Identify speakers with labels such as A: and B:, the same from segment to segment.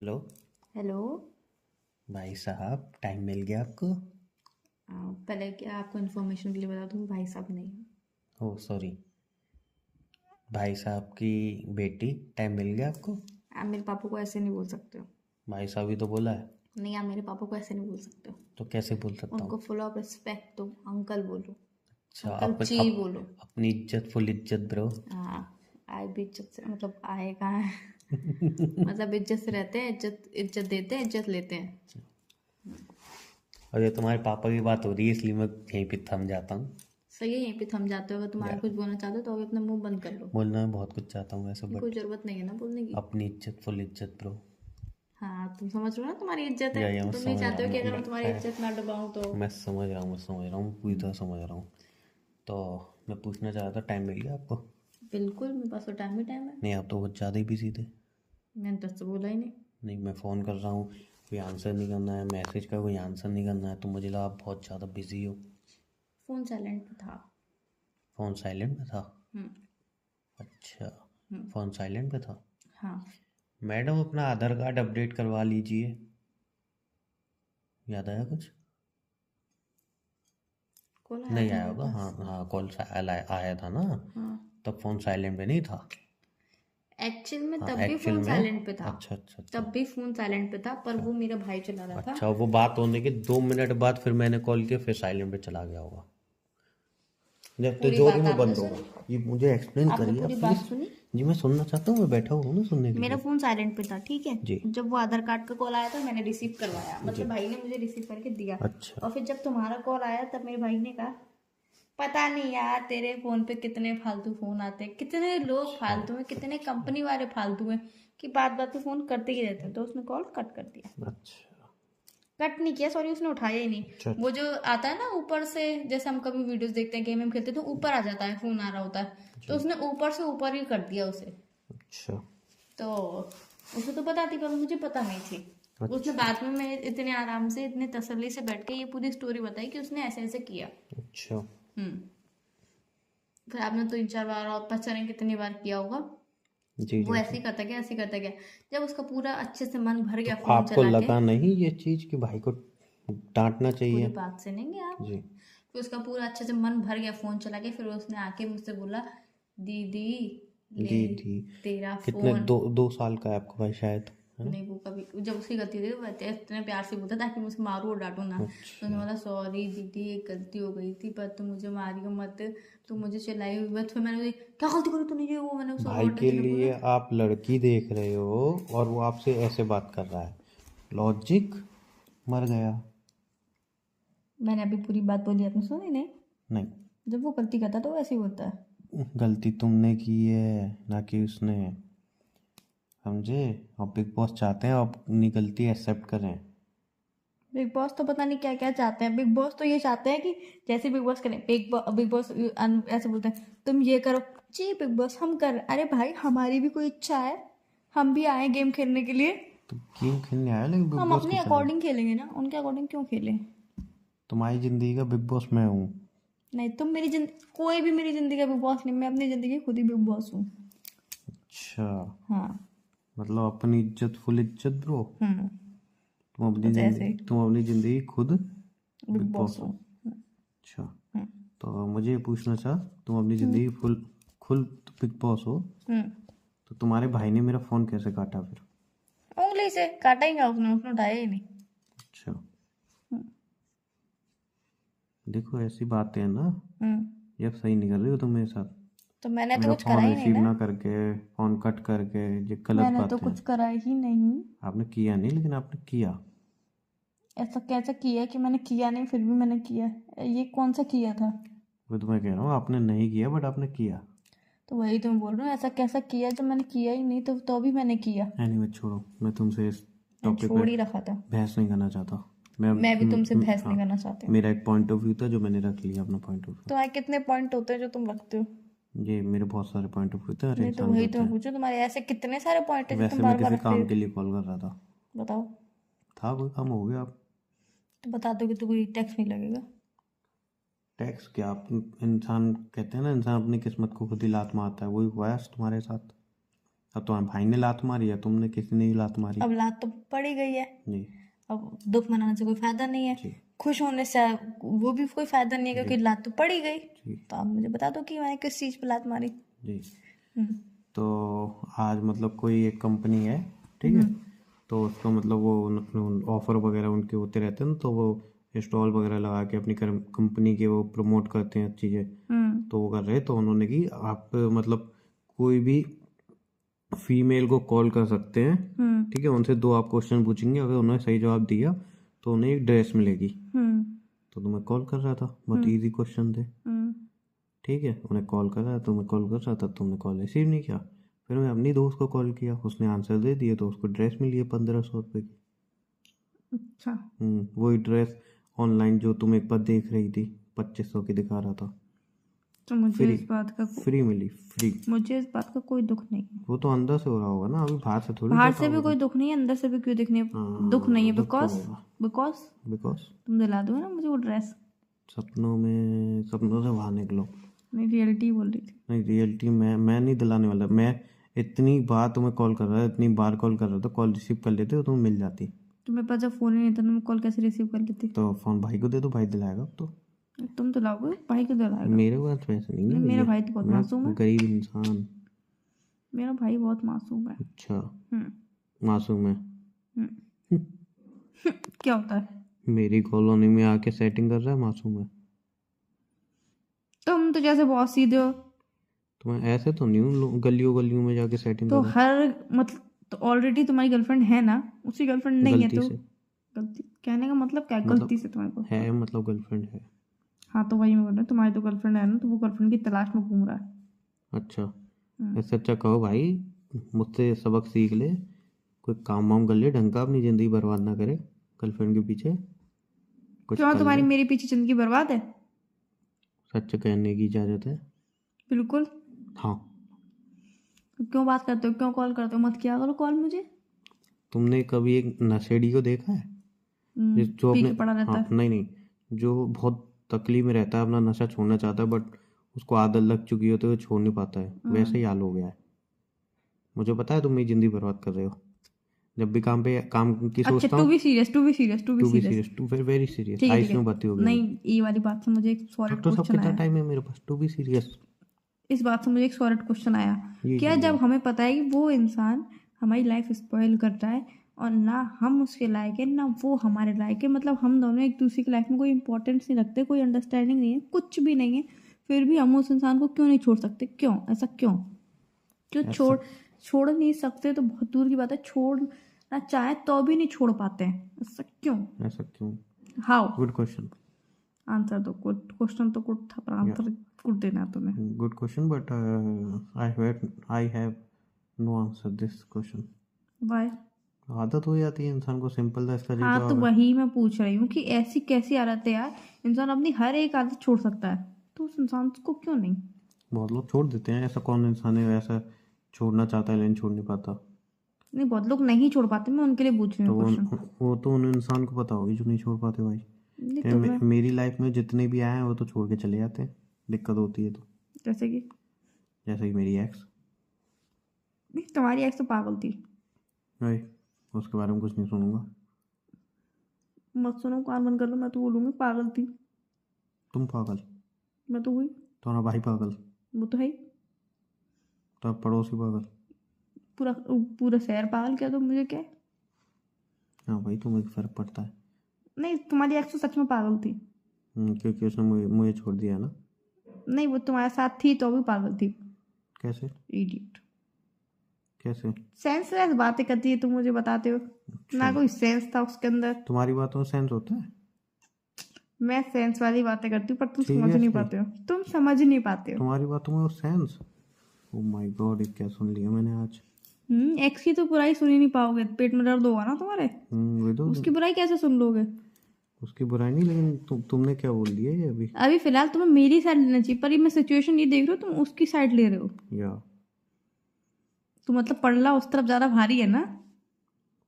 A: Hello.
B: Hello.
A: भाई साहब, time मिल गया आपको?
B: पहले क्या आपको इन्फॉर्मेशन के लिए बता दूँ, भाई साहब नहीं है।
A: Oh sorry. भाई साहब की बेटी, टाइम मिल गया आपको?
B: आप मेरे पापा को ऐसे नहीं बोल सकते हो।
A: भाई साहब ही तो बोला है।
B: नहीं, आप मेरे पापा को ऐसे नहीं बोल सकते हो।
A: तो कैसे बोल सकता
B: उनको
A: हूँ?
B: फुल ऑफ रिस्पेक्ट दो, अंकल बोलो।
A: अच्छा,
B: अंकल जी बोलो।
A: अपनी इज्जत, फुल इज्जत ब्रो।
B: हाँ। आए भी इज्जत से, मतलब आए कहाँ है। मतलब इज्जत से रहते हैं, इज्जत इज्जत देते हैं, इज्जत लेते हैं।
A: और ये तुम्हारे पापा की बात हो रही है, इसलिए मैं यहीं पे थम जाता हूँ।
B: सही है, यहीं पे थम जाते हो। अगर तुम्हारा
A: या
B: कुछ बोलना चाहते हो तो अभी अपना मुंह बंद कर लो।
A: बोलना मैं बहुत कुछ चाहता हूँ वैसे,
B: कोई
A: बट
B: ज़रूरत नहीं है ना बोलने की।
A: अपनी इज्जत, फुल इज्जत ब्रो।
B: हाँ, तुम समझ रहे हो ना, तुम्हारी इज्जत है।
A: या मैं
B: तुम नहीं
A: समझ रहा
B: चाहते
A: हूँ।
B: हो कि अगर मैं तुम्हारी इज्जत ना डुबाऊँ तो।
A: मैं समझ रहा हूँ, मैं समझ रहा हूँ, पूरी तरह समझ रहा हूँ। तो मैं पूछना चाह रहा था, टाइम मिल गया आपको?
B: बिल्कुल, मेरे पास तो टाइम ही टाइम है।
A: नहीं, आप तो बहुत ज़्यादा ही बिजी थे।
B: मैंने तो उससे बोला ही नहीं।
A: नहीं, मैं फ़ोन कर रहा हूँ, कोई आंसर नहीं करना है, मैसेज का कोई आंसर नहीं करना है, तो मुझे लगा आप बहुत ज़्यादा बिजी हो।
B: फ़ोन साइलेंट पे था।
A: फ़ोन साइलेंट पे था?
B: हम्म।
A: अच्छा।
B: हम्म।
A: फ़ोन साइलेंट पे था।
B: हाँ।
A: मैडम, अपना आधार कार्ड अपडेट करवा लीजिए। याद आया कुछ?
B: कॉल आया
A: नहीं
B: था
A: आया
B: मेरे
A: होगा। हाँ
B: पास।
A: हाँ, कॉल आया था ना।
B: हाँ।
A: तब फ़ोन साइलेंट पे नहीं था।
B: एक्चुअल में
A: हाँ,
B: तब भी
A: एक्चुअल
B: फ़ोन
A: में।
B: साइलेंट पे था।
A: अच्छा अच्छा अच्छा।
B: तब भी फ़ोन साइलेंट पे था, पर
A: अच्छा
B: वो मेरा भाई चला रहा था।
A: अच्छा, वो बात होने के 2 मिनट बाद फिर मैंने कॉल किया, फिर साइलेंट पे चला गया होगा। जब
B: पूरी
A: तिजोरी
B: बात
A: में
B: आपने
A: बंद होगा।
B: सुनी?
A: ये मुझे एक्सप्लेन
B: आपने
A: करिए
B: पूरी
A: आप
B: बात
A: प्लीज़।
B: सुनी?
A: जी, मैं सुनना चाहता हूँ, मैं बैठा हुआ हूँ ना सुनने के
B: मेरा
A: लिए।
B: फ़ोन साइलेंट पे था, ठीक है।
A: जी।
B: जब वो आधार कार्ड का कॉल आया था, मैंने रिसीव करवाया, मतलब
A: जी।
B: भाई ने मुझे रिसीव करके दिया।
A: अच्छा।
B: और फिर जब तुम्हारा कॉल आया तब मेरे भाई ने कहा, पता नहीं यार तेरे फोन पे कितने फालतू फोन आते हैं, कितने लोग
A: अच्छा
B: फालतू हैं, कितने
A: अच्छा
B: कंपनी वाले फालतू हैं कि बात बात पे फोन करते ही रहते हैं। तो उसने कॉल कट कर दिया।
A: अच्छा
B: कट नहीं किया, सॉरी, उसने उठाया ही नहीं।
A: अच्छा
B: वो
A: अच्छा
B: जो आता है ना ऊपर से, जैसे हम कभी वीडियोस देखते हैं, गेम में खेलते हैं तो ऊपर आ जाता है फोन आ रहा होता है। तो
A: जी।
B: उसने ऊपर से ऊपर ही कर दिया उसे।
A: अच्छा
B: तो उसे तो पता थी, पर मुझे पता नहीं थी। उसने
A: अच्छा
B: बाद में मैं इतने आराम से, इतने तसल्ली से बैठ के ये पूरी स्टोरी बताई कि उसने ऐसे ऐसे किया।
A: अच्छा।
B: हम्म। फिर आपने तो 3 4 बार और पता नहीं कितनी बार किया होगा।
A: जी
B: वो
A: जी
B: ऐसे
A: जी।
B: ही करता गया, ऐसे ही करता गया। जब उसका पूरा अच्छे से मन भर
A: तो
B: गया फोन
A: आपको
B: चला के।
A: लगा नहीं ये चीज़ कि भाई को डांटना
B: पूरी
A: चाहिए?
B: बात सुनेंगे आप?
A: जी।
B: फिर उसका पूरा अच्छे से मन भर गया फोन चला के, फिर उसने आके मुझसे बोला, दीदी ले
A: दीदी?
B: तेरा
A: कितने,
B: फोन।
A: 2 2 साल का है आपका भाई शायद, है ना?
B: नहीं, वो कभी जब उसकी गलती थी वो इतने प्यार से बोलता ताकि मुझे मारू और डांटू ना। तो
A: अच्छा।
B: उसने बोला, सॉरी दीदी, एक गलती हो गई थी, पर तुम मुझे मारियो मत। तुम मुझे चिल्लाई हुई मत। फिर मैंने बोली, क्या गलती करी तूने, ये वो, मैंने उसको
A: भाई
B: रोने
A: के
B: धोने बोला।
A: लिए आप लड़की देख रहे हो और वो आपसे ऐसे बात कर रहा है? लॉजिक मर गया।
B: मैंने अभी पूरी बात बोली, आपने सुनी नहीं?
A: नहीं,
B: जब वो गलती करता है तो वैसे ही होता है।
A: गलती तुमने की है ना कि उसने। समझे? और बिग बॉस चाहते हैं आप अपनी गलती एक्सेप्ट करें।
B: बिग बॉस तो पता नहीं क्या क्या चाहते हैं। बिग बॉस तो ये चाहते हैं कि जैसे बिग बॉस करें, बिग बॉस ऐसे बोलते हैं, तुम ये करो। जी बिग बॉस हम कर, अरे भाई हमारी भी कोई इच्छा है, हम भी आए गेम खेलने के लिए।
A: तो गेम खेलने आया, लेकिन बिग
B: हम
A: बॉस की
B: अपने
A: तरह।
B: अकॉर्डिंग खेलेंगे ना, उनके अकॉर्डिंग क्यों खेलें?
A: तुम्हारी जिंदगी का बिग बॉस मैं हूँ।
B: नहीं, तुम मेरी जिंदगी, कोई भी मेरी जिंदगी का बिग बॉस नहीं, मैं अपनी जिंदगी खुद ही बिग बॉस हूँ।
A: अच्छा।
B: हाँ।
A: मतलब अपनी इज्जत, फुल इज्जत ब्रो।
B: हम्म।
A: तुम
B: बस
A: अपनी
B: ऐसे ही
A: जिंदगी तुम अपनी जिंदगी खुद
B: बिग
A: बिग
B: बॉस
A: बॉस हो।
B: हूँ।
A: अच्छा।
B: हम्म।
A: तो मुझे ये पूछना था, तुम अपनी
B: हम्म।
A: जिंदगी फुल खुद बिग बॉस हो,
B: हम्म।
A: तो तुम्हारे भाई ने मेरा फोन कैसे काटा फिर?
B: उंगली से काटा ही, उसने उसने उठाया ही नहीं।
A: अच्छा।
B: हम्म।
A: देखो, ऐसी बातें हैं ना,
B: हम्म।
A: ये अब सही नहीं कर रही हो तुम मेरे साथ।
B: तो मैंने तो
A: मेरा
B: कुछ करा
A: फ़ोन
B: ही नहीं
A: रिसीव
B: ना।
A: ना करके, फ़ोन कट करके, ये गलत
B: मैंने तो
A: बात है।
B: कुछ करा ही नहीं।
A: आपने किया नहीं, लेकिन आपने किया।
B: ऐसा कैसे किया कि मैंने किया नहीं फिर भी मैंने किया? ये कौन सा किया था?
A: वो तो मैं कह रहा हूँ, आपने नहीं किया बट आपने किया।
B: तो वही तो मैं बोल रहा हूँ, ऐसा कैसा किया जब मैंने किया ही नहीं, तो भी मैंने किया।
A: एनीवे छोड़ो, मैं तुमसे इस
B: मैंने
A: टॉपिक पे
B: छोड़ ही रखा था।
A: बहस नहीं करना चाहता। मैं
B: मैं भी तुमसे बहस नहीं
A: हाँ,
B: करना चाहती हूँ।
A: मेरा एक पॉइंट ऑफ व्यू था जो मैंने रख लिया, अपना पॉइंट ऑफ व्यू।
B: तुम्हारे कितने पॉइंट होते हैं जो तुम रखते हो?
A: ये मेरे बहुत सारे पॉइंट ऑफ व्यू थे, हर
B: नहीं, तो
A: इंसान के
B: वही तो
A: होते
B: मैं
A: हैं।
B: पूछूं, तुम्हारे ऐसे कितने सारे पॉइंट है जो तुम
A: वैसे मैं
B: बार बार
A: किसी
B: रखते
A: काम
B: हो?
A: के लिए कॉल कर रहा था।
B: बताओ।
A: था कोई काम, हो गया आप।
B: तो बता दो कि तो कोई टैक्स नहीं लगेगा।
A: टैक्स क्या? आप इंसान कहते हैं ना, इंसान अपनी किस्मत को खुद ही लात मारता है, वही हुआ है तुम्हारे साथ। अब तुम्हारे भाई ने लात मारी है, तुमने किसी ने ही लात मारी?
B: अब लात तो पड़ ही गई है,
A: जी
B: अब दुख मनाने से कोई फायदा नहीं है,
A: जी
B: खुश होने से वो भी कोई फायदा नहीं है, क्योंकि लात तो पड़ ही गई।
A: जी
B: तो आप मुझे बता दो कि मैंने किस चीज़ पे लात मारी।
A: जी।
B: हम्म,
A: तो आज मतलब कोई एक कंपनी है, ठीक है, तो उसका मतलब वो ऑफर वगैरह उनके होते रहते हैं ना, तो वो स्टॉल वगैरह लगा के अपनी कंपनी के वो प्रमोट करते हैं चीज़ें। तो वो कर रहे, तो उन्होंने कि आप मतलब कोई भी फीमेल को कॉल कर सकते हैं, ठीक है, उनसे 2 आप क्वेश्चन पूछेंगे, अगर उन्होंने सही जवाब दिया तो उन्हें एक ड्रेस मिलेगी। तो तुम्हें कॉल कर रहा था, बहुत इजी क्वेश्चन थे, ठीक है, उन्हें कॉल कर रहा था, तुम्हें कॉल कर रहा था, तुमने कॉल रिसीव नहीं किया, फिर मैं अपनी दोस्त को कॉल किया, उसने आंसर दे दिया, तो उसको ड्रेस मिली है 1500 रुपये की।
B: अच्छा,
A: वही ड्रेस ऑनलाइन जो तुम एक बार देख रही थी 2500 की दिखा रहा था,
B: तो मुझे
A: फ्री
B: इस बात का
A: फ्री मिली, फ्री।
B: मुझे इस बात का कोई दुख नहीं है।
A: वो तो अंदर से हो रहा होगा ना, अभी बाहर से थोड़ी
B: बाहर
A: पता
B: से भी
A: होगा।
B: कोई दुख नहीं है, अंदर से भी क्यों दिखने
A: हाँ,
B: दुख नहीं है,
A: दुख तो
B: बिकॉज
A: होगा।
B: बिकॉज
A: बिकॉज
B: तुम दिला दो ना मुझे वो ड्रेस।
A: सपनों से बाहर निकलो।
B: नहीं, रियलिटी बोल रही थी।
A: नहीं, रियलिटी मैं नहीं दिलाने वाला। मैं इतनी बार तुम्हें कॉल कर रहा है, इतनी बार कॉल कर रहा था, कॉल रिसीव कर लेते तो तुम्हें मिल जाती।
B: तो मेरे पास जब फोन ही नहीं था, तो मैं कॉल कैसे रिसीव कर लेती?
A: तो फोन भाई को दे दो, भाई दिलाएगा अब तो।
B: तुम दिलाओगे, भाई को दिलाएगा?
A: मेरे पास पैसे नहीं है
B: नहीं, मेरा
A: भैया,
B: भाई तो बहुत
A: मैं
B: मासूम है।
A: गरीब इंसान।
B: मेरा भाई बहुत मासूम है।
A: अच्छा,
B: हम्म
A: मासूम है।
B: हम्म। क्या होता है?
A: मेरी कॉलोनी में आके सेटिंग कर रहा है, मासूम है।
B: तुम तो जैसे बहुत सीधे हो।
A: तो मैं ऐसे तो नहीं हूँ गलियों गलियों में जाके सेटिंग
B: तो
A: कर रहा
B: हर मतलब, तो ऑलरेडी तुम्हारी गर्लफ्रेंड है ना, उसकी गर्लफ्रेंड
A: हूँ,
B: नहीं है
A: गलती
B: तो
A: से।
B: गलती कहने का मतलब क्या है?
A: मतलब
B: गलती से तुम्हारे को?
A: है, मतलब गर्लफ्रेंड है।
B: हाँ, तो वही मैं बोल रहा हूँ, तुम्हारी तो गर्लफ्रेंड है ना, तो वो गर्लफ्रेंड की तलाश में घूम रहा है।
A: अच्छा, ऐसे अच्छा कहो भाई, मुझसे सबक सीख ले, कोई काम वाम कर ले ढंग का, अपनी ज़िंदगी बर्बाद ना करे गर्लफ्रेंड के पीछे, कुछ
B: क्यों,
A: कर
B: तुम्हारी
A: ले।
B: मेरे पीछे जिंदगी बर्बाद है?
A: सच कहने की इजाज़त है।
B: बिल्कुल।
A: हाँ।
B: तो क्यों बात करते हो, क्यों कॉल करते हो? मत किया करो कॉल मुझे।
A: तुमने कभी एक नशेड़ी को देखा है जो
B: पी
A: अपने,
B: के पड़ा रहता
A: हाँ
B: है।
A: नहीं नहीं, जो बहुत तकलीफ में रहता है, अपना नशा छोड़ना चाहता है, बट उसको आदत लग चुकी होती है, वो छोड़ नहीं पाता है, वैसे ही हाल हो गया है। मुझे पता है तुम मेरी ज़िंदगी बर्बाद कर रहे हो। जब भी काम की
B: अच्छा,
A: सोचता
B: टू
A: हूँ,
B: be serious, to be serious, to be
A: to be
B: serious.
A: Serious, to very serious,
B: ठीक है, ठीक
A: आइस में
B: है।
A: बत्ती हो गई।
B: नहीं, ये वाली बात से मुझे एक सॉलिड
A: डॉक्टर साहब
B: क्वेश्चन
A: कितना
B: आया।
A: टाइम है मेरे पास, टू बी सीरियस।
B: इस बात से मुझे एक सॉलिड क्वेश्चन आया।
A: जी
B: क्या
A: जी
B: जब
A: जी।
B: हमें पता है कि वो इंसान हमारी लाइफ स्पॉइल कर रहा है, और ना हम उसके लायक है ना वो हमारे लायक है, मतलब हम दोनों एक दूसरे की लाइफ में कोई इंपॉर्टेंस नहीं रखते, कोई अंडरस्टैंडिंग नहीं है, कुछ भी नहीं है, फिर भी हम उस इंसान को क्यों नहीं छोड़ सकते? क्यों ऐसा, क्यों क्यों
A: ऐसा
B: छोड़ नहीं सकते? तो बहुत दूर की बात है, छोड़ना चाहे तो भी नहीं छोड़ पाते हैं, ऐसा क्यों?
A: ऐसा क्यों?
B: हाउ?
A: Good question.
B: आंसर दो। क्वेश्चन तो गुड था, पर
A: या
B: आंसर गुड देना है तुम्हें।
A: Good question, but I have no answer this question.
B: Why?
A: आदत हो जाती है इंसान को, सिंपल था इसका
B: हाँ, तो
A: जवाब है।
B: वही मैं पूछ रही हूँ कि ऐसी कैसी आदत है यार, इंसान अपनी हर एक आदत छोड़ सकता है, तो उस इंसान को क्यों नहीं?
A: बहुत लोग छोड़ देते हैं, ऐसा कौन इंसान है ऐसा छोड़ना चाहता है लेकिन छोड़ नहीं पाता?
B: नहीं, बहुत लोग नहीं छोड़ पाते, मैं उनके लिए पूछ रही
A: तो
B: हूँ क्वेश्चन।
A: वो तो उन इंसान को पता होगी जो नहीं छोड़ पाते भाई।
B: नहीं,
A: क्या
B: तुम्हें
A: मेरी लाइफ में जितने भी आए हैं वो तो छोड़ के चले जाते हैं, दिक्कत होती है तो।
B: जैसे कि?
A: जैसे कि मेरी एक्स,
B: नहीं, तुम्हारी एक्स तो पागल थी।
A: भाई उसके बारे में कुछ नहीं सुनूंगा।
B: मत सुनो, कान बंद कर लो, मैं तो बोलूँगी पागल थी।
A: तुम पागल,
B: मैं तो हुई।
A: तुम्हारा भाई पागल,
B: वो तो है ही।
A: तो पड़ोसी पागल।
B: पूरा पूरा शहर पागल, क्या तो मुझे क्या है?
A: हाँ भाई, तुम्हें फर्क पड़ता है।
B: नहीं, तुम्हारी एक्स तो सच में पागल थी।
A: क्योंकि उसने मुझे छोड़ दिया है ना।
B: नहीं, वो तुम्हारे साथ थी तो भी पागल थी।
A: कैसे?
B: इडियट।
A: कैसे?
B: सेंसलेस बातें करती है, तुम मुझे बताते हो ना, कोई सेंस था उसके अंदर।
A: तुम्हारी बातों में सेंस होता है?
B: मैं सेंस वाली बातें करती हूँ, पर तुम समझ नहीं
A: सीरियसली?
B: पाते हो, तुम समझ नहीं पाते हो।
A: तुम्हारी बातों में सेंस? ओ माय गॉड, ये क्या सुन लिया मैंने आज।
B: एक्स की तो बुराई सुन ही नहीं पाओगे, पेट में दर्द होगा ना तुम्हारे।
A: वही तो।
B: उसकी बुराई कैसे सुन लोगे?
A: उसकी बुराई नहीं, लेकिन तुमने क्या बोल दिया ये अभी?
B: अभी फिलहाल तुम्हें मेरी साइड लेना चाहिए, पर ये मैं सिचुएशन ये देख रही हूँ, तुम उसकी साइड ले रहे हो।
A: या
B: तो मतलब पल्ला उस तरफ ज्यादा भारी है ना?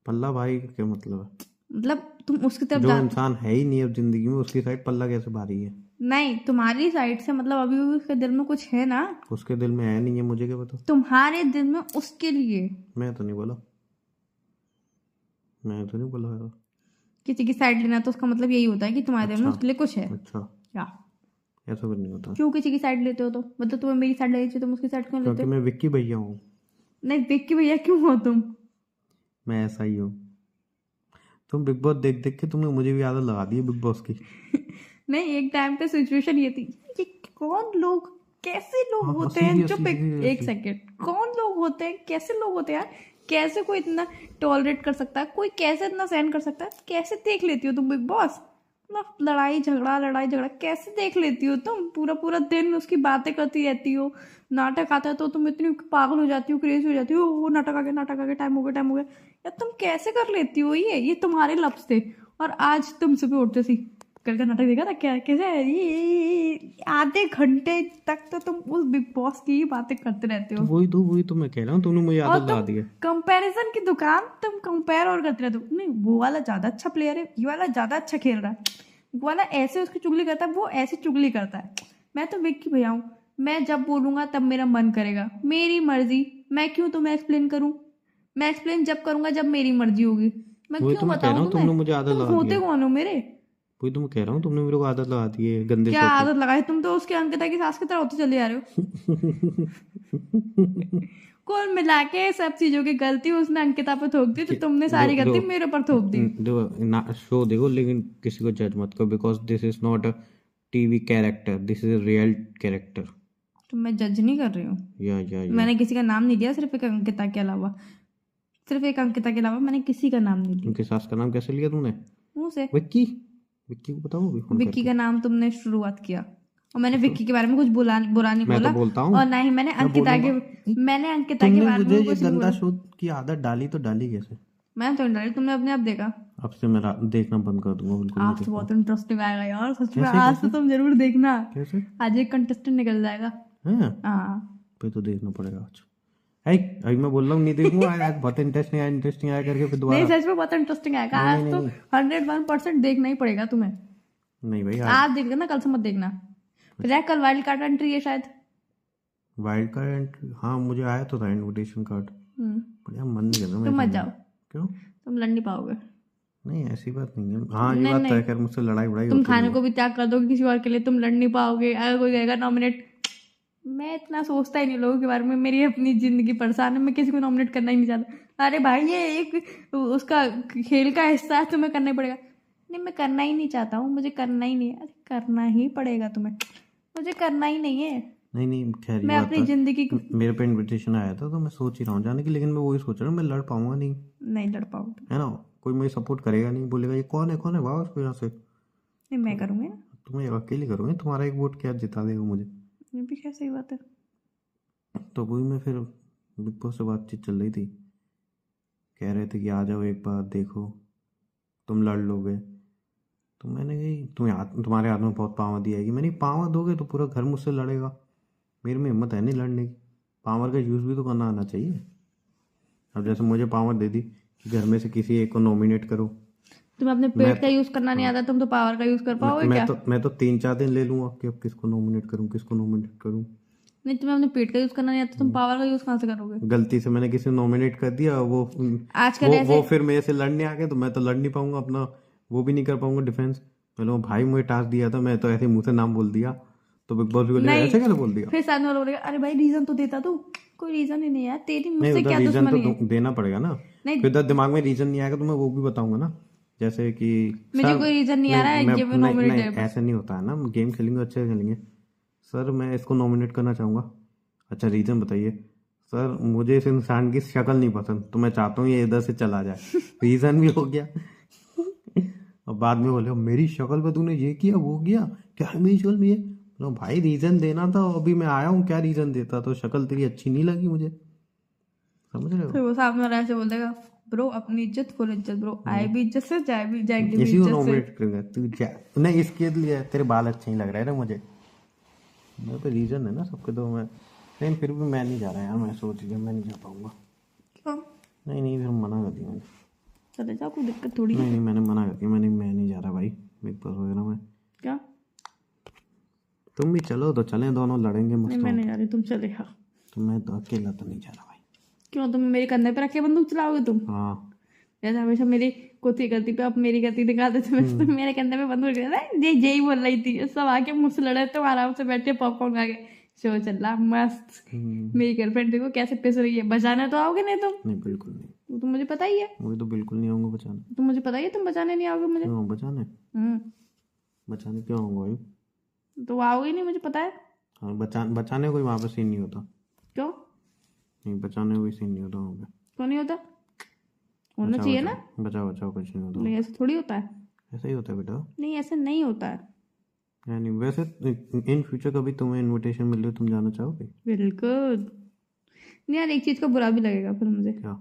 A: पल्ला भाई का क्या मतलब है?
B: मतलब तुम उसकी तरफ
A: जो
B: जा
A: इंसान है ही नहीं अब जिंदगी में, उसकी साइड पल्ला कैसे भारी है?
B: नहीं, तुम्हारी साइड से मतलब अभी भी उसके दिल में कुछ है ना,
A: उसके दिल में है नहीं है, मुझे क्या पता।
B: तुम्हारे दिल में उसके लिए
A: मैं तो नहीं बोला, मैं तो नहीं बोला यार।
B: किसी की साइड लेना, तो उसका मतलब यही होता है कि तुम्हारे दिल में
A: अच्छा
B: उसके लिए कुछ है।
A: अच्छा,
B: क्या?
A: ऐसा कुछ नहीं होता,
B: क्यों किसी की साइड लेते हो? तो मतलब तुम्हें मेरी साइड लेनी चाहिए, तुम उसकी साइड क्यों लेते
A: क्योंकि
B: हो?
A: मैं विक्की भैया हूँ।
B: नहीं, विक्की भैया क्यों हो तुम?
A: मैं ऐसा ही हूँ। तुम बिग बॉस देख देख के तुमने मुझे भी आदत लगा दी है बिग बॉस की।
B: नहीं, एक टाइम पे सिचुएशन ये थी, ये कौन लोग, कैसे लोग
A: हाँ हाँ,
B: होते हैं जो
A: सीरियसली
B: एक
A: सीरियसली।
B: सेकेंड, कौन लोग होते हैं, कैसे लोग होते हैं यार? कैसे कोई इतना टॉलरेट कर सकता है, कोई कैसे इतना सहन कर सकता है? कैसे देख लेती हो तुम बिग बॉस? मतलब लड़ाई झगड़ा कैसे देख लेती हो तुम? पूरा पूरा दिन उसकी बातें करती रहती हो, नाटक आता है तो तुम इतनी पागल हो जाती हो, क्रेजी हो जाती हो, वो नाटक आ गया, टाइम हो गया यार, तुम कैसे कर लेती हो? ये तुम्हारे लफ्ज थे। और आज तुम सुबह उठते सी, कल का नाटक देखा था क्या, कैसे है ये आधे घंटे तक तो तुम उस बिग बॉस की ही बातें करते रहते हो।
A: वही तो मैं कह रहा हूँ, तुमने मुझे
B: और
A: आदत लगा
B: तुम
A: दी है।
B: कंपैरिजन की दुकान, तुम कंपेयर और करते रहते हो, नहीं वो वाला ज्यादा अच्छा प्लेयर है, ये वाला ज्यादा अच्छा खेल रहा है, वो वाला ऐसे उसकी चुगली करता है, वो ऐसे चुगली करता है। मैं तो विक्की भैया हूँ, मैं जब बोलूंगा तब मेरा मन करेगा, मेरी मर्जी। मैं क्यों तुम्हें एक्सप्लेन करूं? मैं एक्सप्लेन जब करूंगा जब मेरी मर्जी होगी। मैं
A: वही तो
B: क्यों
A: मैं कह रहा
B: बताऊं
A: हूँ, तुमने
B: तुम्हें?
A: मुझे आदत
B: तुम
A: लगा दी
B: होते
A: है।
B: कौन हो मेरे?
A: वही तो मैं कह रहा हूँ, तुमने मेरे को आदत लगा दी है गंदे
B: क्या
A: शो की।
B: आदत लगाई? तुम तो उसके अंकिता की सास की तरह होते चले जा रहे हो। कुल मिला के सब चीजों की गलती उसने अंकिता पे थोप दी, तो तुमने सारी
A: देखो
B: गलती मेरे ऊपर थोप दी।
A: देखो ना, शो देखो लेकिन किसी को जज मत करो, because this is not a TV character, this is a real character.
B: तो मैं जज नहीं कर रही हूँ,
A: या
B: मैंने किसी का नाम नहीं लिया, सिर्फ एक अंकिता के अलावा, सिर्फ एक अंकिता के अलावा मैंने किसी का नाम नहीं लिया
A: उनके सास का नाम कैसे लिया तुमने?
B: मुंह से।
A: विक्की, विक्की को बताओ अभी फोन
B: विक्की
A: करके।
B: का नाम तुमने शुरुआत किया, और मैंने
A: तो
B: विक्की के बारे में कुछ बुरा नहीं
A: मैं तो
B: बोला,
A: बोलता हूँ,
B: और ना ही मैंने
A: मैं
B: अंकिता
A: बोलूंगा।
B: के,
A: नहीं,
B: मैंने अंकिता के
A: तुमने
B: बारे
A: मुझे
B: में
A: ये
B: कुछ नहीं
A: गंदा
B: बोला।
A: शो की आदत डाली तो डाली कैसे?
B: मैं तो नहीं डाली, तुमने अपने आप देखा।
A: अब से मैं देखना बंद कर दूंगा, बिल्कुल नहीं
B: आज तो
A: देखूंगा।
B: बहुत इंटरेस्टिंग आएगा यार, सच में
A: कैसे
B: आज तो
A: कैसे
B: तुम जरूर देखना।
A: कैसे?
B: आज एक कंटेस्टेंट निकल जाएगा।
A: हैं?
B: हाँ।
A: फिर तो देखना पड़ेगा आज। है, अभी मैं बोल रहा हूँ नहीं देखूंगा, आज बहुत इंटरेस्टिंग आया करके फिर
B: नहीं,
A: दोबारा।
B: सच में बहुत इंटरेस्टिंग आएगा
A: नहीं
B: आज
A: नहीं नहीं
B: तो।
A: नहीं
B: 101% देखना ही पड़ेगा तुम्हें।
A: नहीं भाई, आज
B: आज देख लेना, कल से मत देखना। फिर है कल वाइल्ड कार्ड एंट्री है शायद।
A: वाइल्ड कार्ड एंट्री, हाँ मुझे आया तो था इनविटेशन कार्ड,
B: हम्म,
A: पर यार मन नहीं कर रहा मैं
B: तुम मत
A: जाने
B: जाओ,
A: को। क्यों?
B: तुम लड़ नहीं पाओगे।
A: नहीं ऐसी बात नहीं है, हाँ ये
B: नहीं
A: बात तो
B: नहीं,
A: है, खैर मुझसे लड़ाई वड़ाई
B: तुम
A: होती नहीं
B: खाने
A: है।
B: को भी त्याग कर दोगे किसी और के लिए, तुम लड़ नहीं पाओगे अगर कोई कहेगा नॉमिनेट। मैं इतना सोचता ही नहीं लोगों के बारे में, मेरी अपनी जिंदगी परेशान है, मैं किसी को नॉमिनेट करना ही नहीं चाहता। अरे भाई ये एक उसका खेल का हिस्सा है, तुम्हें करना ही पड़ेगा। नहीं, मैं करना ही नहीं चाहता हूँ, मुझे करना ही नहीं है। अरे करना ही पड़ेगा तुम्हें, मुझे करना ही नहीं है।
A: नहीं नहीं, खैर ये
B: मैं
A: बात
B: अपनी
A: है।
B: जिंदगी
A: मेरे पे इनविटेशन आया था तो मैं सोच ही रहा हूँ जाने की, लेकिन मैं वही सोच रहा हूँ मैं लड़ पाऊंगा नहीं,
B: नहीं लड़ पाऊंगी।
A: है ना? कोई मुझे सपोर्ट करेगा नहीं, बोलेगा ये कौन है वाह उसको यहाँ से।
B: नहीं, मैं करूँगी ना।
A: तुम्हें अकेले करोगे, तुम्हारा एक वोट क्या जिता देगा मुझे?
B: ये भी क्या सही बात है।
A: तो वही मैं फिर बिग बॉस से बातचीत चल रही थी, कह रहे थे कि आ जाओ एक बार देखो, तुम लड़ लोगे। तो मैंने कही तुम्हारे हाथ में बहुत पावर दी आएगी। मैंने पावर दोगे तो पूरा घर मुझसे लड़ेगा, मेरे में हिम्मत है नहीं लड़ने की। पावर का यूज़ भी तो करना आना चाहिए। अब जैसे मुझे पावर दे दी कि घर में से किसी एक को नॉमिनेट करो,
B: तुम्हें अपने
A: मैं
B: पेट का
A: तो
B: यूज करना नहीं
A: हाँ,
B: आता, तुम तो पावर का यूज कर पाओगे क्या?
A: मैं तो 3-4 दिन ले लूँगा कि अब किसको नॉमिनेट करूँ किसको नॉमिनेट करूँ।
B: नहीं, तुम्हें अपने पेट का यूज करना नहीं आता, तुम पावर का यूज कहाँ से करोगे?
A: गलती से मैंने किसी नॉमिनेट कर दिया,
B: आजकल ऐसे,
A: वो फिर मेरे से लड़ने आ गए तो मैं तो लड़ नहीं पाऊंगा, अपना वो भी नहीं कर पाऊंगा डिफेंस। मैं बोलूँगा भाई मुझे टास्क दिया था, मैं तो ऐसे मुंह से नाम बोल दिया, तो बिग बॉस भी बोलेगा
B: नहीं,
A: ऐसे कैसे बोल दिया।
B: फिर सामने वाला बोलेगा अरे भाई रीजन तो देता तू। कोई रीजन ही नहीं है यार, तेरी
A: नहीं
B: मुझसे
A: उधर
B: क्या
A: रीजन तो
B: दुश्मनी है?
A: देना पड़ेगा ना।
B: नहीं,
A: फिर उधर दिमाग में रीजन नहीं आएगा तो मैं वो भी बताऊंगा ना, जैसे कि
B: मुझे
A: सर,
B: कोई रीजन नहीं आ रहा
A: नहीं
B: है,
A: मैं
B: ये मैं
A: नहीं
B: नॉमिनेट
A: नहीं
B: है बस।
A: ऐसे नहीं होता है ना, गेम खेलेंगे अच्छे से खेलेंगे। सर मैं इसको नॉमिनेट करना चाहूँगा, अच्छा रीजन बताइए। सर मुझे इस इंसान की शक्ल नहीं पसंद तो मैं चाहता हूँ ये इधर से चला जाए, रीजन भी हो गया। और बाद में बोले मेरी शक्ल पे तूने ये किया वो किया, क्या है मेरी शक्ल में ये। बोला, भाई रीजन देना था, अभी मैं आया हूँ क्या रीजन देता, तो शक्ल तेरी अच्छी नहीं लगी मुझे, समझ रहे
B: फिर
A: हो?
B: वो सामने वाला ऐसे बोल देगा ब्रो अपनी इज्जत फुल इज्जत, ब्रो आए भी इज्जत से, जाएंगे भी
A: इसी को
B: इज्जत से।
A: नॉमिनेट करूंगा तू जा। नहीं इसके लिए तेरे बाल अच्छे नहीं लग रहे हैं ना मुझे, मेरे पे रीजन है ना सबके, तो मैं, लेकिन फिर भी मैं नहीं जा रहा यार, मैं सोच लिया मैं नहीं जा पाऊंगा।
B: क्यों?
A: नहीं नहीं फिर मना कर दिया मैंने।
B: चले जाओ, कोई दिक्कत थोड़ी है।
A: नहीं मैंने मना कर दिया, मैं नहीं जा रहा भाई बिग बॉस वगैरह में।
B: क्या?
A: तुम भी चलो तो चलें, दोनों लड़ेंगे
B: नहीं
A: मस्त
B: मैं
A: हो।
B: नहीं जा रही, तुम चले जाओ।
A: तो मैं तो अकेला तो नहीं जा रहा भाई।
B: क्यों, तुम मेरे कंधे पे रख के बंदूक चलाओगे तुम?
A: हाँ
B: जैसे हमेशा मेरी कुत्ती गलती पे आप मेरी गलती दिखाते थे, वैसे तुम मेरे कंधे पे बंदूक रख रहे, यही बोल रही थी। सब आके मुझसे लड़े, तुम आराम से बैठ के पॉपकॉर्न खा के शो चल रहा मस्त। मेरी गर्लफ्रेंड देखो कैसे पिस रही है, बचाने तो आओगे नहीं तुम?
A: नहीं बिल्कुल नहीं,
B: वो तो मुझे पता ही है,
A: मुझे तो बिल्कुल नहीं आऊंगा बचाने।
B: तो मुझे पता ही है तुम बचाने नहीं आओगे मुझे।
A: क्यों बचाने?
B: हम्म,
A: बचाने क्यों आऊंगा भाई?
B: तो वो आओगे ही नहीं, मुझे पता है।
A: हाँ बचाने कोई वहाँ पे सीन नहीं होता।
B: क्यों?
A: नहीं बचाने कोई सीन नहीं होता वहाँ पे।
B: क्यों नहीं होता? होना
A: बचाओ
B: चाहिए ना।
A: बचाओ बचाओ कुछ नहीं होता।
B: नहीं, ऐसे थोड़ी होता है।
A: ऐसा ही होता है बेटा।
B: नहीं, ऐसे नहीं होता है।
A: यानी वैसे इन फ्यूचर कभी तुम्हें इनविटेशन मिल रही हो, तुम जाना चाहोगे?
B: बिल्कुल नहीं यार, एक चीज का बुरा भी लगेगा फिर मुझे।
A: क्या?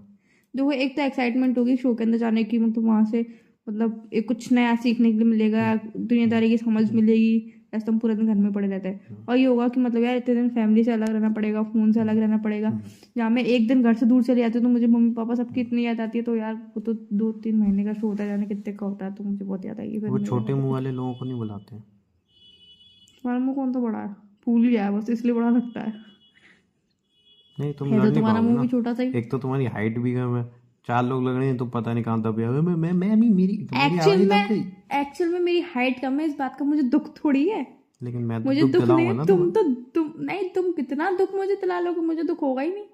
B: देखो, एक तो एक्साइटमेंट होगी शो के अंदर जाने की, मतलब वहां से मतलब एक कुछ नया सीखने के लिए मिलेगा, दुनियादारी की समझ मिलेगी। ऐसे तो हम पूरे दिन घर में पड़े रहते हैं। और ये होगा कि मतलब यार इतने दिन फैमिली से अलग रहना पड़ेगा, फोन से अलग रहना पड़ेगा। जहाँ मैं एक दिन घर से दूर चली जाती हूँ तो मुझे मम्मी पापा सबकी इतनी याद आती है। तो यार वो तो 2-3 महीने का शो होता है, जाने कितने का होता है, तो मुझे बहुत याद आएगी फिर।
A: वो छोटे मुंह वाले लोगों को नहीं बुलाते हैं।
B: तुम्हारा मुंह कौन सा बड़ा है? फूल गया है बस, इसलिए बड़ा लगता है।
A: नहीं तुम
B: है
A: लड़
B: तो
A: नहीं
B: तुम्हारा
A: पाओगे
B: मुंह
A: ना।
B: भी छोटा सा ही।
A: एक तो तुम्हारी हाइट भी कम है, 4 लोग लग रहे हैं तो पता नहीं कहाँ दब गया। मैं भी मेरी तुम्हारी आवाज ही दब गई।
B: एक्चुअल में मेरी हाइट कम है, इस बात का मुझे दुख थोड़ी है।
A: लेकिन मैं तो
B: मुझे
A: दुख
B: दुख नहीं
A: दिलाऊंगा
B: है,
A: ना
B: तुम
A: तुम्हें।
B: तो नहीं, तुम कितना दुख मुझे दिला लोगे, मुझे दुख होगा ही नहीं।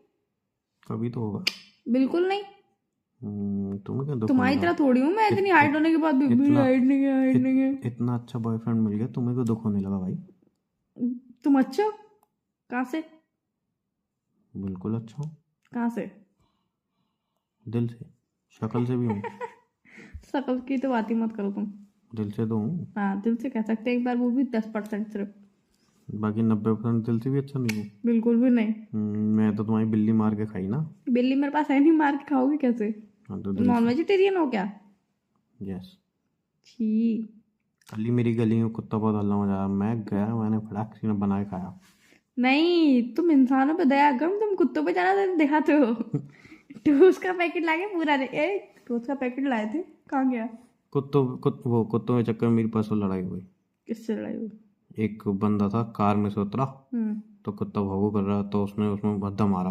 A: कभी तो होगा।
B: बिल्कुल नहीं।
A: तुम्हें क्या दुख
B: तुम्हारी
A: होगा?
B: तरह थोड़ी हूँ मैं, इतनी हाइट होने के बाद भी मेरी
A: इतना
B: हाइट नहीं है, हाइट नहीं है।
A: इतना अच्छा बॉयफ्रेंड मिल गया, तुम्हें क्यों दुख होने लगा भाई?
B: तुम अच्छा हो? कहाँ से?
A: बिल्कुल अच्छा हूँ,
B: कहाँ से?
A: दिल से, शक्ल से भी हूँ।
B: शकल की तो बात ही मत करो तुम।
A: दिल से तो हूँ।
B: हाँ, दिल से कह सकते हैं एक बार, वो भी 10% सिर्फ।
A: बाकी 90% दिल से भी अच्छा नहीं हूँ।
B: बिल्कुल भी नहीं।
A: मैं तो तुम्हारी बिल्ली मार के खाई ना।
B: बिल्ली मेरे पास है नहीं, मार के खाओगे कैसे?
A: हाँ तो
B: नॉन वेजिटेरियन हो क्या?
A: यस।
B: छी।
A: कल ही मेरी गली में कुत्ता बहुत हल्ला मचा रहा, मैं गया, मैंने फटाक से बना के खाया।
B: नहीं, तुम इंसानों पे दया कम, तुम कुत्तों पे जाना दिखाते हो। टोस्ट का पैकेट लाके पूरा टोस्ट का पैकेट लाए थे, कहाँ गया?
A: कुत्तों के चक्कर में मेरी परसों लड़ाई हुई।
B: किससे लड़ाई हुई?
A: एक बंदा था कार में से उतरा,
B: हम्म।
A: तो कुत्ता भौंकू कर रहा, तो उसने उसमें भद्दा मारा।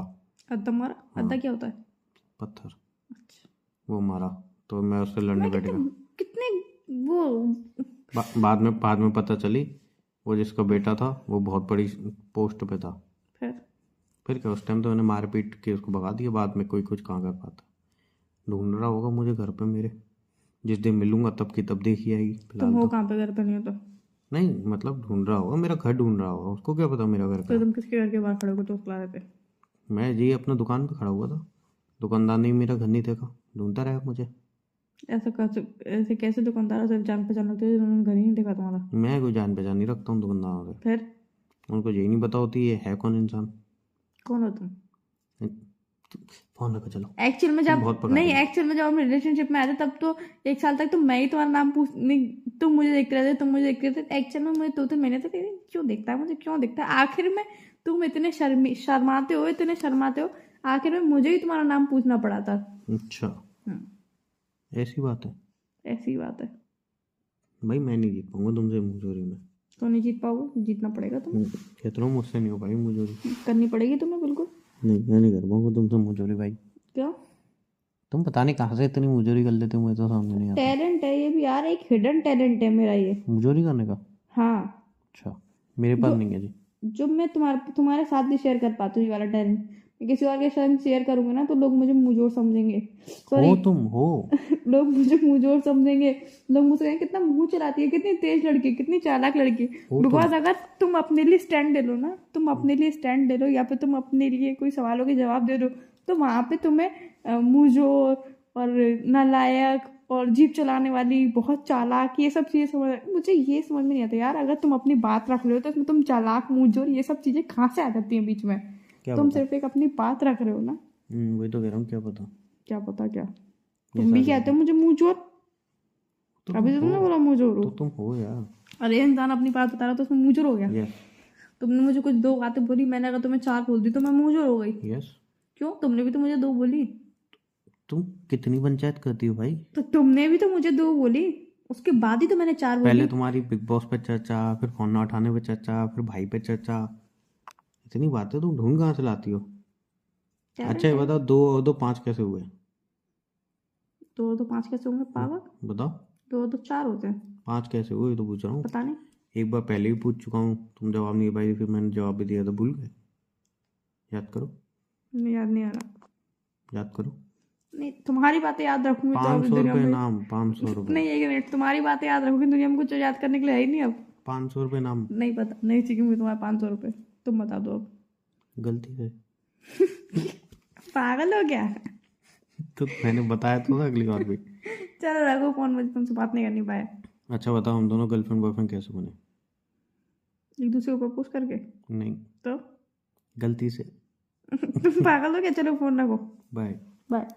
B: अद्दा मारा? अद्दा क्या होता है?
A: पत्थर।
B: अच्छा।
A: वो मारा, तो मैं उससे लड़ने
B: मैं
A: बैठ गया।
B: कितने वो
A: बाद में पता चली वो जिसका बेटा था वो बहुत बड़ी पोस्ट पे था। फिर क्या, उस टाइम तो मैंने मार पीट के उसको भगा दिया, बाद में कोई कुछ कहाँ कर पाता। ढूंढ रहा होगा मुझे घर पे मेरे, जिस दिन मिलूंगा तब की तब देखी आएगी।
B: तुम
A: फिलहाल
B: हो
A: तो
B: कहाँ पे, घर पे नहीं हो तो?
A: नहीं, मतलब ढूंढ रहा होगा, मेरा घर ढूंढ रहा होगा, उसको क्या पता मेरा घर
B: तो
A: कहाँ
B: तुम किसके घर के बाहर खड़े हो तो ला रहे थे?
A: है। मैं जी अपना दुकान पे खड़ा हुआ था, दुकानदार ने मेरा घर नहीं देखा, ढूंढता रहा मुझे।
B: ऐसे कैसे दुकानदार सिर्फ जान पहचान होते हैं, उन्होंने घर ही नहीं देखा तुम्हारा?
A: मैं कोई जान पहचान नहीं रखता हूँ दुकानदारों से।
B: फिर
A: उनको यही नहीं पता होती ये है कौन इंसान।
B: कौन हो तुम?
A: फोन रखो चलो।
B: एक्चुअल में
A: तुम
B: जब
A: बहुत पका
B: नहीं,
A: रही हो।
B: एक्चुअल में जब हम रिलेशनशिप में आए थे तब तो 1 साल तक तो मैं ही तुम्हारा नाम पूछ नहीं, तुम मुझे देखते रहते, तुम मुझे देखते थे। एक्चुअल में मुझे 2-3 महीने तक क्यों देखता है, मुझे क्यों देखता है? आखिर में तुम इतने शर्माते हो, इतने शर्माते हो, आखिर में मुझे ही तुम्हारा नाम पूछना पड़ा था।
A: अच्छा
B: हम्म,
A: ऐसी बात है
B: ऐसी बात है।
A: भाई, मैं नहीं जीत पाऊंगा तुमसे मुझोरी में।
B: तो नहीं जीत पाओगे, जीतना पड़ेगा तुम्हें,
A: कहता हूँ मुझसे नहीं हो पाई मुझोरी।
B: करनी पड़ेगी तुम्हें बिल्कुल।
A: नहीं मैं नहीं कर पाऊंगा तुमसे मुझोरी भाई।
B: क्या?
A: तुम पता नहीं कहाँ से इतनी मुझोरी कर लेते हो, मुझे तो समझ नहीं आता।
B: टैलेंट है ये भी यार, एक हिडन टैलेंट है मेरा ये।
A: मुझोरी करने का?
B: हाँ,
A: अच्छा, मेरे पास नहीं है जी।
B: जो मैं तुम्हारे साथ भी शेयर कर पाती हूँ ये वाला टैलेंट। मैं किसी और के साथ शेयर करूंगी ना तो लोग मुझे मुंहजोर समझेंगे।
A: हो तुम हो।
B: लोग मुझे मुंहजोर समझेंगे। लोग मुझसे कहेंगे कितना मुंह चलाती है, कितनी तेज लड़की, कितनी चालाक लड़की। बिकॉज अगर तुम अपने लिए स्टैंड ले लो ना, तुम अपने लिए स्टैंड ले लो, या फिर तुम अपने लिए कोई सवालों के जवाब दे दो, तो वहां पे तुम्हें मुंहजोर और नालायक और जीप चलाने वाली, बहुत चालाक, ये सब चीजें मुझे ये समझ में नहीं आता यार। अगर तुम अपनी बात रख रहे हो तो इसमें तुम चालाक, मुंहजोर, ये सब चीजें कहाँ से आ जाती हैं बीच में? तुम सिर्फ एक अपनी बात रख रहे हो ना।
A: वही तो कह रहा हूँ, क्या पता।
B: क्या पता क्या? तुम भी कहते हो मुझे मुंहजोर, अभी तो तुमने बोला मुंहजोर हो।
A: तो तुम हो यार।
B: अरे इंसान अपनी बात बता रहा तो उसमें मुंहजोर हो गया?
A: यस।
B: तुमने मुझे कुछ 2 बातें बोली, मैंने अगर तुम्हें 4 बोल दी तो मैं मुंहजोर हो गई?
A: यस।
B: क्यों? तुमने भी तो मुझे 2 बोली।
A: तुम कितनी पंचायत करती हो भाई?
B: तो तुमने भी तो मुझे 2 बोली, उसके बाद ही तो मैंने 4
A: पहले
B: बोली।
A: तुम्हारी बिग बॉस पे चर्चा, फिर फोन ना उठाने पे चर्चा, फिर भाई पे चर्चा। इतनी बातें तुम ढूंढ कहाँ से लाती हो? अच्छा ये
B: टैलेंट है।
A: बताओ, 2 और 2 5 कैसे हुए?
B: 2 और 2 5 कैसे होंगे पागल?
A: बताओ
B: 2 और 2 4 होते हैं।
A: 5 कैसे हुए, ये तो पूछ रहा हूँ।
B: पता नहीं।
A: एक बार पहले भी पूछ चुका हूँ, तुम जवाब नहीं दे पाई, फिर मैंने जवाब भी दिया तो भूल गए? याद करो,
B: नहीं, याद नहीं आ रहा।
A: याद करो।
B: नहीं, तुम्हारी बातें याद रखूंगी तो अब
A: 500
B: दुनिया
A: रुपये
B: में।
A: नाम, 500 रुपये।
B: नहीं, 1 मिनट, तुम्हारी बातें याद रखूंगी, दुनिया में कुछ याद करने के लिए है ही नहीं अब।
A: 500 रुपये नाम।
B: नहीं पता, नहीं सीखूंगी तुम्हारे 500 रुपये। तुम बता दो अब।
A: गलती से।
B: पागल हो गया?
A: तो मैंने बताया तो था अगली बार भी।
B: चलो रखो फोन, मुझे तुमसे बात नहीं करनी पाया।
A: अच्छा बताओ, हम दोनों गर्लफ्रेंड बॉयफ्रेंड कैसे बने?
B: एक दूसरे को प्रपोज करके।
A: नहीं,
B: तो
A: गलती से।
B: तुम पागल हो गया? चलो फोन रखो।
A: बाय।
B: बाय।